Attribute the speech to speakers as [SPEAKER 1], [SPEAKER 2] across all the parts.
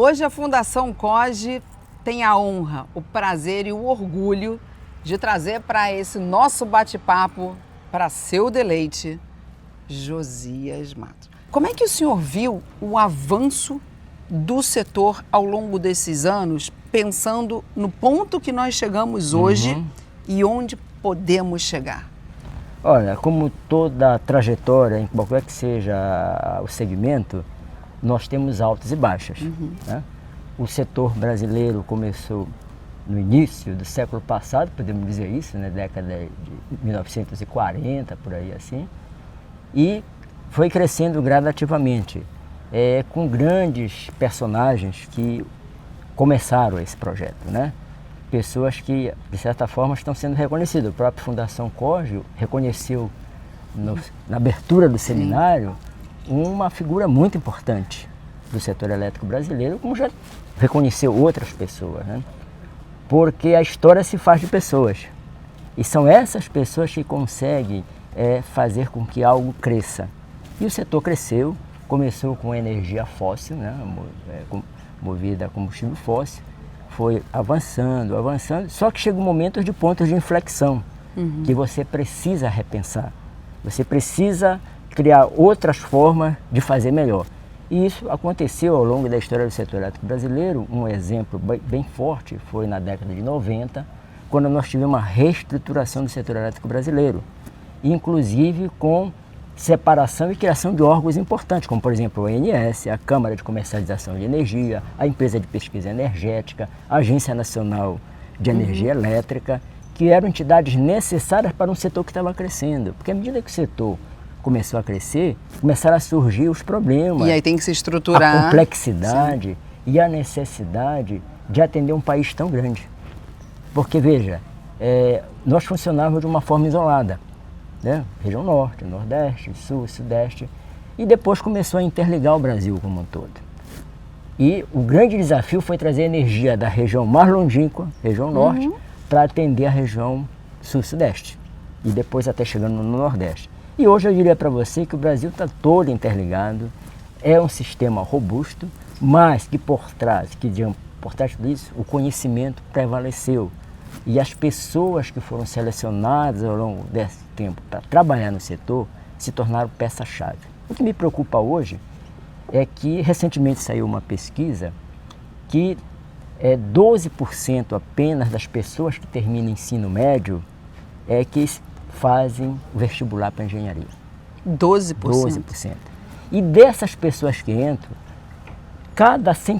[SPEAKER 1] Hoje a Fundação COGE tem a honra, o prazer e o orgulho de trazer para esse nosso bate-papo, para seu deleite, Josias Matos. Como é que o senhor viu o avanço do setor ao longo desses anos, pensando no ponto que nós chegamos hoje e onde podemos chegar?
[SPEAKER 2] Olha, como toda trajetória, em qualquer que seja o segmento, nós temos altas e baixas. Né? O setor brasileiro começou no início do século passado, podemos dizer isso, na década de 1940, por aí assim, e foi crescendo gradativamente, com grandes personagens que começaram esse projeto, né? Pessoas que, de certa forma, estão sendo reconhecidas. A própria Fundação COGE reconheceu, na abertura do seminário, uma figura muito importante do setor elétrico brasileiro, como já reconheceu outras pessoas, né? Porque a história se faz de pessoas. E são essas pessoas que conseguem fazer com que algo cresça. E o setor cresceu, começou com energia fóssil, né? Movida a combustível fóssil, foi avançando, só que chega um momento de pontos de inflexão, que você precisa repensar, você precisa criar outras formas de fazer melhor. E isso aconteceu ao longo da história do setor elétrico brasileiro. Um exemplo bem forte foi na década de 90, quando nós tivemos uma reestruturação do setor elétrico brasileiro, inclusive com separação e criação de órgãos importantes, como por exemplo o ONS, a Câmara de Comercialização de Energia, a Empresa de Pesquisa Energética, a Agência Nacional de Energia Elétrica, que eram entidades necessárias para um setor que estava crescendo. Porque à medida que o setor começou a crescer, começaram a surgir os problemas.
[SPEAKER 1] E aí tem que se estruturar.
[SPEAKER 2] A complexidade e a necessidade de atender um país tão grande. Porque, veja, nós funcionávamos de uma forma isolada, né? Região Norte, Nordeste, Sul, Sudeste, e depois começou a interligar o Brasil como um todo. E o grande desafio foi trazer energia da região mais longínqua, região Norte, para atender a região Sul-Sudeste, e depois até chegando no Nordeste. E hoje eu diria para você que o Brasil está todo interligado, é um sistema robusto, mas que por trás de tudo isso, o conhecimento prevaleceu. E as pessoas que foram selecionadas ao longo desse tempo para trabalhar no setor se tornaram peça-chave. O que me preocupa hoje é que recentemente saiu uma pesquisa que 12% apenas das pessoas que terminam ensino médio que fazem vestibular para engenharia.
[SPEAKER 1] 12%?
[SPEAKER 2] 12%. E dessas pessoas que entram, de cada 100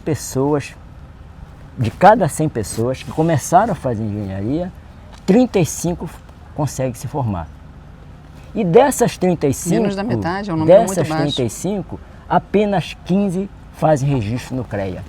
[SPEAKER 2] pessoas que começaram a fazer engenharia, 35 conseguem se formar. E dessas 35,
[SPEAKER 1] menos da metade, é um número muito baixo.
[SPEAKER 2] Dessas 35, apenas 15 fazem registro no CREA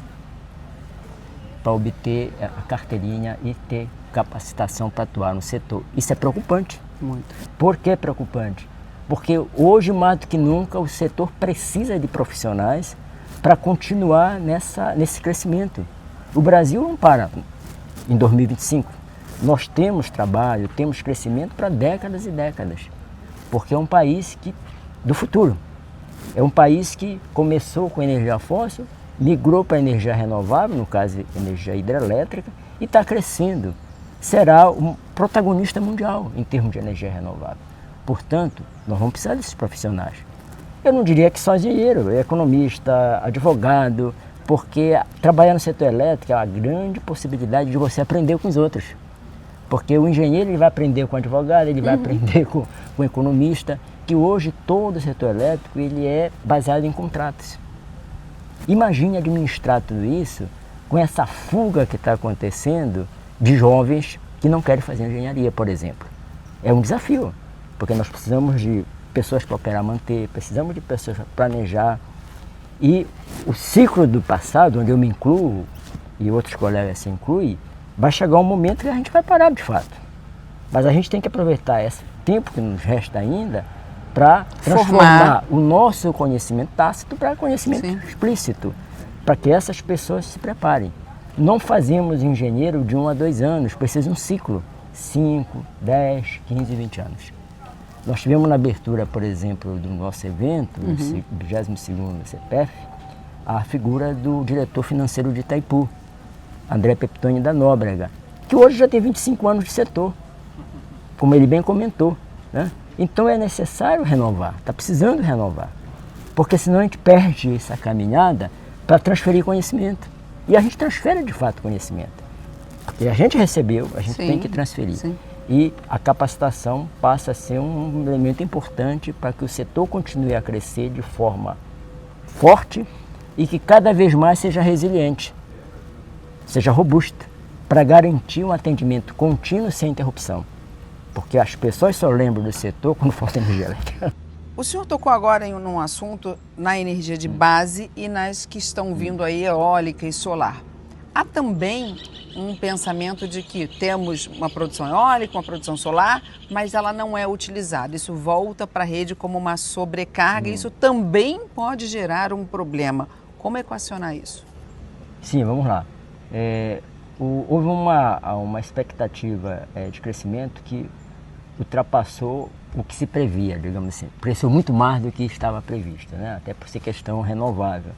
[SPEAKER 2] para obter a carteirinha e ter capacitação para atuar no setor. Isso é preocupante.
[SPEAKER 1] Muito.
[SPEAKER 2] Por que preocupante? Porque hoje, mais do que nunca, o setor precisa de profissionais para continuar nesse crescimento. O Brasil não para em 2025. Nós temos trabalho, temos crescimento para décadas e décadas, porque é um país do futuro. É um país que começou com energia fóssil, migrou para energia renovável, no caso energia hidrelétrica, e está crescendo. Será um protagonista mundial em termos de energia renovável. Portanto, nós vamos precisar desses profissionais. Eu não diria que só engenheiro, economista, advogado, porque trabalhar no setor elétrico é uma grande possibilidade de você aprender com os outros. Porque o engenheiro ele vai aprender com o advogado, ele vai aprender com o economista, que hoje todo o setor elétrico ele é baseado em contratos. Imagine administrar tudo isso com essa fuga que está acontecendo de jovens que não querem fazer engenharia, por exemplo. É um desafio, porque nós precisamos de pessoas para operar, manter, precisamos de pessoas para planejar. E o ciclo do passado, onde eu me incluo e outros colegas se incluem, vai chegar um momento que a gente vai parar de fato. Mas a gente tem que aproveitar esse tempo que nos resta ainda para transformar o nosso conhecimento tácito para conhecimento explícito, para que essas pessoas se preparem. Não fazemos engenheiro de 1 a 2 anos, precisa de um ciclo, 5, 10, 15, 20 anos. Nós tivemos na abertura, por exemplo, do nosso evento, o 22º CPF, a figura do diretor financeiro de Itaipu, André Peptoni da Nóbrega, que hoje já tem 25 anos de setor, como ele bem comentou, né? Então é necessário renovar, está precisando renovar, porque senão a gente perde essa caminhada para transferir conhecimento. E a gente transfere de fato conhecimento. Porque a gente recebeu, a gente tem que transferir. Sim. E a capacitação passa a ser um elemento importante para que o setor continue a crescer de forma forte e que cada vez mais seja resiliente, seja robusta, para garantir um atendimento contínuo sem interrupção. Porque as pessoas só lembram do setor quando falta energia elétrica.
[SPEAKER 1] O senhor tocou agora em um assunto na energia de base e nas que estão vindo aí, eólica e solar. Há também um pensamento de que temos uma produção eólica, uma produção solar, mas ela não é utilizada. Isso volta para a rede como uma sobrecarga e isso também pode gerar um problema. Como equacionar isso?
[SPEAKER 2] Sim, vamos lá. Houve uma expectativa de crescimento que ultrapassou o que se previa, digamos assim. Cresceu muito mais do que estava previsto, né? Até por ser questão renovável.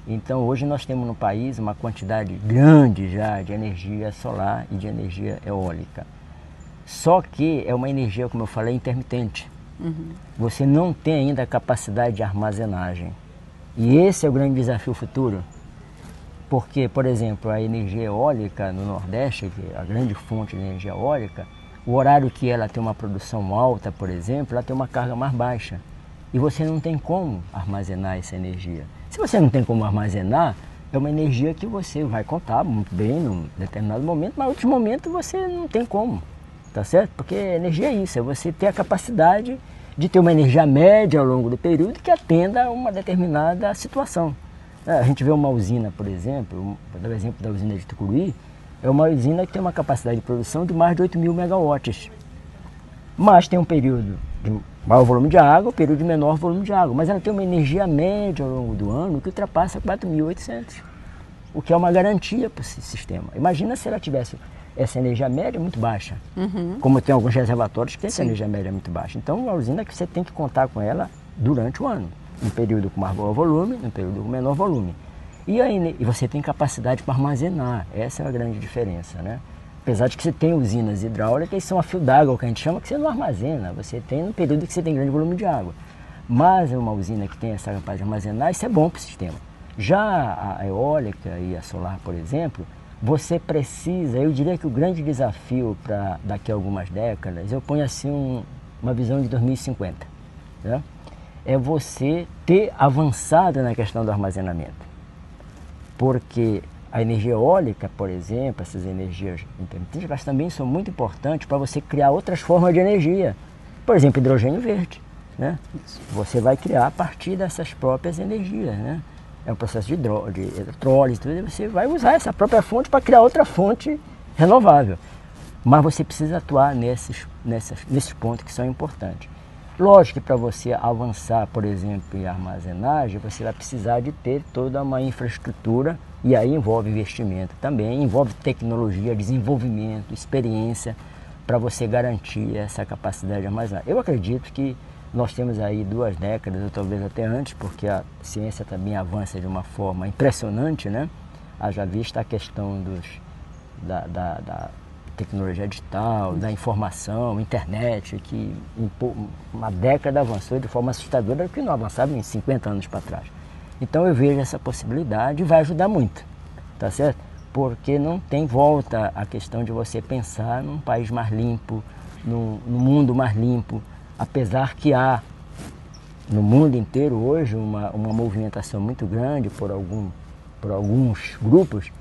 [SPEAKER 2] Então hoje nós temos no país uma quantidade grande já de energia solar e de energia eólica. Só que é uma energia, como eu falei, intermitente. Você não tem ainda a capacidade de armazenagem. E esse é o grande desafio futuro. Porque, por exemplo, a energia eólica no Nordeste, que é a grande fonte de energia eólica, o horário que ela tem uma produção alta, por exemplo, ela tem uma carga mais baixa. E você não tem como armazenar essa energia. Se você não tem como armazenar, é uma energia que você vai contar muito bem num determinado momento, mas em outros momentos você não tem como, tá certo? Porque energia é isso, é você ter a capacidade de ter uma energia média ao longo do período que atenda a uma determinada situação. A gente vê uma usina, por exemplo, vou dar o exemplo da usina de Tucuruí, é uma usina que tem uma capacidade de produção de mais de 8.000 megawatts. Mas tem um período de maior volume de água, um período de menor volume de água. Mas ela tem uma energia média ao longo do ano que ultrapassa 4.800, o que é uma garantia para esse sistema. Imagina se ela tivesse essa energia média muito baixa, como tem alguns reservatórios que tem essa energia média muito baixa. Então, é uma usina que você tem que contar com ela durante o ano. Um período com maior volume, um período com menor volume. E você tem capacidade para armazenar, essa é a grande diferença, né? Apesar de que você tem usinas hidráulicas que são a fio d'água, que a gente chama, que você não armazena, você tem no período que você tem grande volume de água. Mas é uma usina que tem essa capacidade de armazenar, isso é bom para o sistema. Já a eólica e a solar, por exemplo, você precisa, eu diria que o grande desafio para daqui a algumas décadas, eu ponho assim uma visão de 2050, né? É você ter avançado na questão do armazenamento. Porque a energia eólica, por exemplo, essas energias intermitentes, elas também são muito importantes para você criar outras formas de energia. Por exemplo, hidrogênio verde, né? Você vai criar a partir dessas próprias energias, né? É um processo de eletrólise, você vai usar essa própria fonte para criar outra fonte renovável. Mas você precisa atuar nesses pontos que são importantes. Lógico que para você avançar, por exemplo, em armazenagem, você vai precisar de ter toda uma infraestrutura, e aí envolve investimento também, envolve tecnologia, desenvolvimento, experiência, para você garantir essa capacidade de armazenar. Eu acredito que nós temos aí 2 décadas, ou talvez até antes, porque a ciência também avança de uma forma impressionante, né? Haja vista a questão da tecnologia digital, da informação, internet, que em uma década avançou de forma assustadora, que não avançava em 50 anos para trás. Então eu vejo essa possibilidade e vai ajudar muito, tá certo? Porque não tem volta a questão de você pensar num país mais limpo, num mundo mais limpo, apesar que há no mundo inteiro hoje uma movimentação muito grande por alguns grupos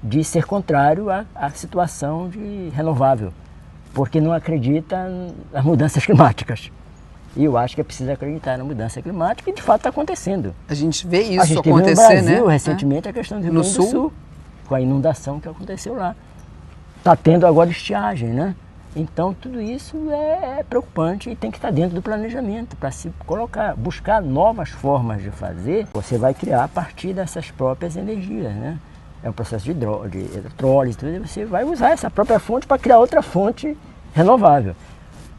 [SPEAKER 2] de ser contrário à situação de renovável, porque não acredita nas mudanças climáticas. E eu acho que é preciso acreditar na mudança climática e de fato está acontecendo.
[SPEAKER 1] A gente vê isso
[SPEAKER 2] a gente
[SPEAKER 1] acontecer,
[SPEAKER 2] teve no Brasil,
[SPEAKER 1] né?
[SPEAKER 2] recentemente, a questão do Rio Grande do Sul, com a inundação que aconteceu lá. Está tendo agora estiagem, né? Então tudo isso é preocupante e tem que estar dentro do planejamento para se colocar, buscar novas formas de fazer. Você vai criar a partir dessas próprias energias, né? É um processo de eletrólise, você vai usar essa própria fonte para criar outra fonte renovável.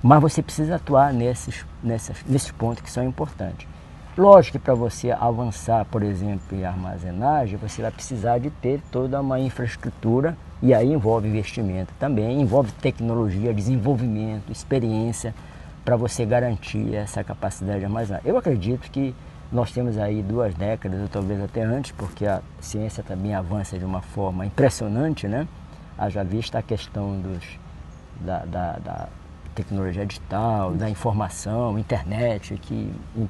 [SPEAKER 2] Mas você precisa atuar nesses pontos que são importantes. Lógico que para você avançar, por exemplo, em armazenagem, você vai precisar de ter toda uma infraestrutura, e aí envolve investimento também, envolve tecnologia, desenvolvimento, experiência, para você garantir essa capacidade de armazenar. Eu acredito que nós temos aí 2 décadas, ou talvez até antes, porque a ciência também avança de uma forma impressionante, né? Haja vista a questão da tecnologia digital, da informação, internet, que em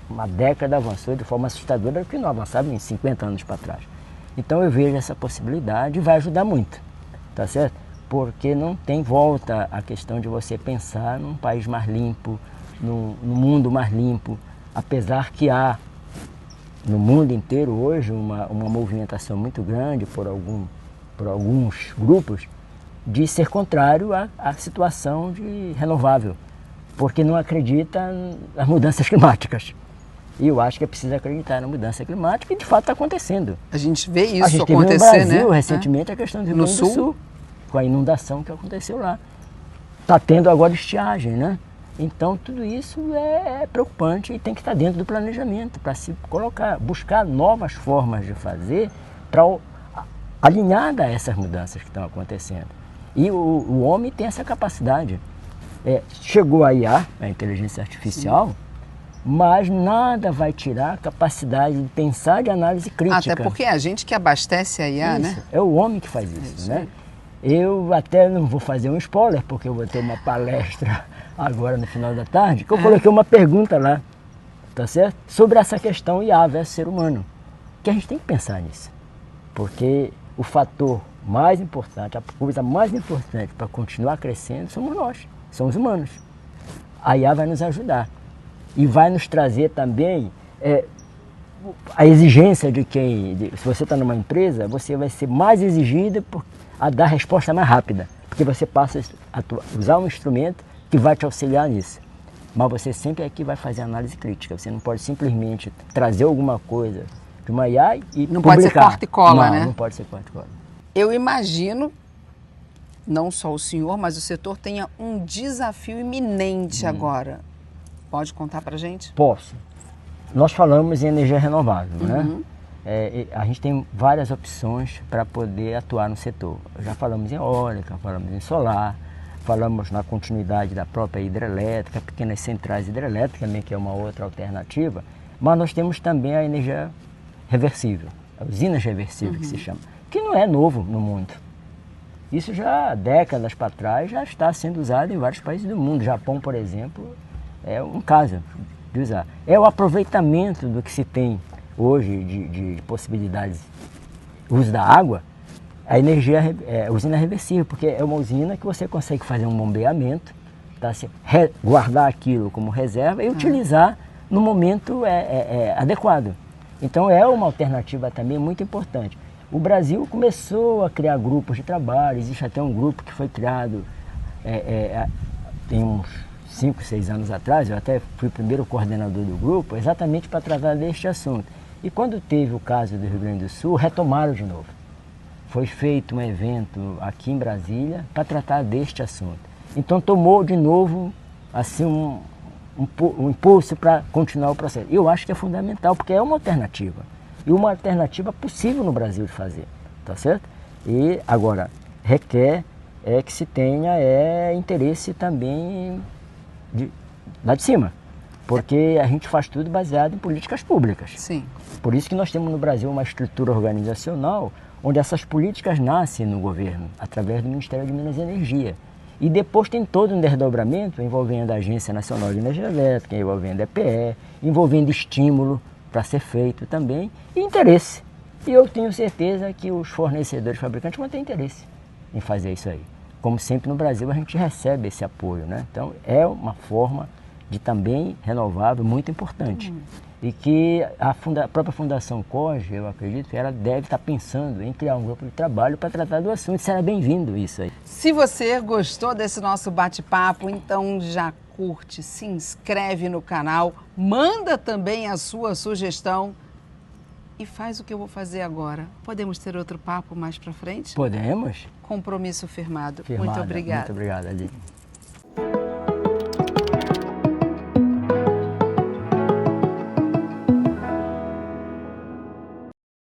[SPEAKER 2] uma década avançou de forma assustadora, que não avançava em 50 anos para trás. Então eu vejo essa possibilidade e vai ajudar muito, tá certo? Porque não tem volta a questão de você pensar num país mais limpo, num mundo mais limpo, apesar que há no mundo inteiro hoje uma movimentação muito grande por alguns grupos de ser contrário à situação de renovável, porque não acredita nas mudanças climáticas. E eu acho que é preciso acreditar na mudança climática e de fato está acontecendo.
[SPEAKER 1] A gente vê isso
[SPEAKER 2] a gente teve
[SPEAKER 1] acontecer,
[SPEAKER 2] no Brasil,
[SPEAKER 1] né?
[SPEAKER 2] recentemente, a questão do Rio
[SPEAKER 1] No
[SPEAKER 2] Grande do Sul, com a inundação que aconteceu lá. Está tendo agora estiagem, né? Então tudo isso é preocupante e tem que estar dentro do planejamento para se colocar, buscar novas formas de fazer para alinhar a essas mudanças que estão acontecendo. E o homem tem essa capacidade. Chegou a IA, a inteligência artificial, sim, mas nada vai tirar a capacidade de pensar, de análise crítica.
[SPEAKER 1] Até porque é a gente que abastece a IA,
[SPEAKER 2] isso,
[SPEAKER 1] né?
[SPEAKER 2] É o homem que faz isso, né? Eu até não vou fazer um spoiler, porque eu vou ter uma palestra agora no final da tarde, que eu coloquei uma pergunta lá, tá certo? Sobre essa questão IA versus ser humano. Que a gente tem que pensar nisso. Porque o fator mais importante, a coisa mais importante para continuar crescendo somos nós, são os humanos. A IA vai nos ajudar e vai nos trazer também a exigência de se você está numa empresa, você vai ser mais exigida a dar resposta mais rápida, porque você passa a usar um instrumento que vai te auxiliar nisso. Mas você sempre aqui vai fazer análise crítica, você não pode simplesmente trazer alguma coisa de uma IA e
[SPEAKER 1] não
[SPEAKER 2] publicar.
[SPEAKER 1] Pode ser corta e cola, né?
[SPEAKER 2] Não pode ser corta e cola.
[SPEAKER 1] Eu imagino, não só o senhor, mas o setor tenha um desafio iminente agora. Pode contar pra gente?
[SPEAKER 2] Posso. Nós falamos em energia renovável, né? A gente tem várias opções para poder atuar no setor. Já falamos em eólica, falamos em solar, falamos na continuidade da própria hidrelétrica, pequenas centrais hidrelétricas também, que é uma outra alternativa, mas nós temos também a energia reversível, usinas reversíveis que se chama, que não é novo no mundo. Isso já há décadas para trás já está sendo usado em vários países do mundo. O Japão, por exemplo, é um caso de usar. É o aproveitamento do que se tem hoje de possibilidades, uso da água, a energia a usina reversível, porque é uma usina que você consegue fazer um bombeamento, tá? Guardar aquilo como reserva e utilizar no momento adequado. Então é uma alternativa também muito importante. O Brasil começou a criar grupos de trabalho, existe até um grupo que foi criado tem uns 5, 6 anos atrás, eu até fui o primeiro coordenador do grupo, exatamente para tratar deste assunto. E quando teve o caso do Rio Grande do Sul, retomaram de novo. Foi feito um evento aqui em Brasília para tratar deste assunto. Então tomou de novo assim um impulso para continuar o processo. Eu acho que é fundamental, porque é uma alternativa. E uma alternativa possível no Brasil de fazer, tá certo? E agora, requer que se tenha interesse também lá de cima, porque a gente faz tudo baseado em políticas públicas.
[SPEAKER 1] Sim.
[SPEAKER 2] Por isso que nós temos no Brasil uma estrutura organizacional onde essas políticas nascem no governo, através do Ministério de Minas e Energia. E depois tem todo um desdobramento envolvendo a Agência Nacional de Energia Elétrica, envolvendo a EPE, envolvendo estímulo para ser feito também e interesse. E eu tenho certeza que os fornecedores, fabricantes vão ter interesse em fazer isso aí. Como sempre no Brasil a gente recebe esse apoio, né? Então é uma forma de também renovável muito importante. E que a própria Fundação COGE, eu acredito que ela deve estar pensando em criar um grupo de trabalho para tratar do assunto. Será bem-vindo isso aí.
[SPEAKER 1] Se você gostou desse nosso bate-papo, então já curte, se inscreve no canal, manda também a sua sugestão e faz o que eu vou fazer agora. Podemos ter outro papo mais para frente?
[SPEAKER 2] Podemos.
[SPEAKER 1] Compromisso firmado. Muito obrigada.
[SPEAKER 2] Muito obrigado, Aline.